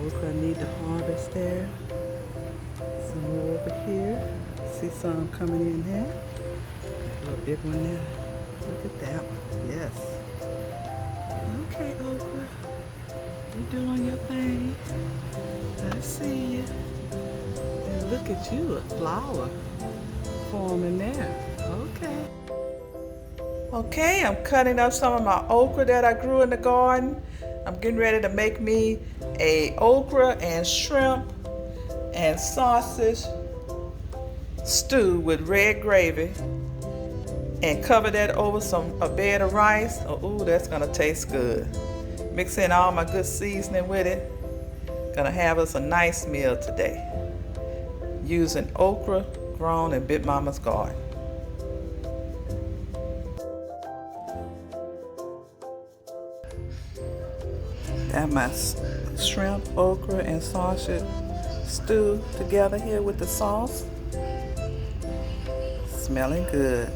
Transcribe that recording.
Okra I need to harvest there. Some more over here. See some coming in there. A little big one there. Look at that one. Yes. Okay, Okra. You doing your thing. I see you. And look at you, a flower forming there. Okay. Okay, I'm cutting up some of my okra that I grew in the garden. I'm getting ready to make me a okra and shrimp and sausage stew with red gravy and cover that over a bed of rice. Oh, ooh, that's gonna taste good. Mix in all my good seasoning with it. Gonna have us a nice meal today using okra grown in Big Mama's garden. Got my shrimp, okra, and sausage stew together here with the sauce. Smelling good.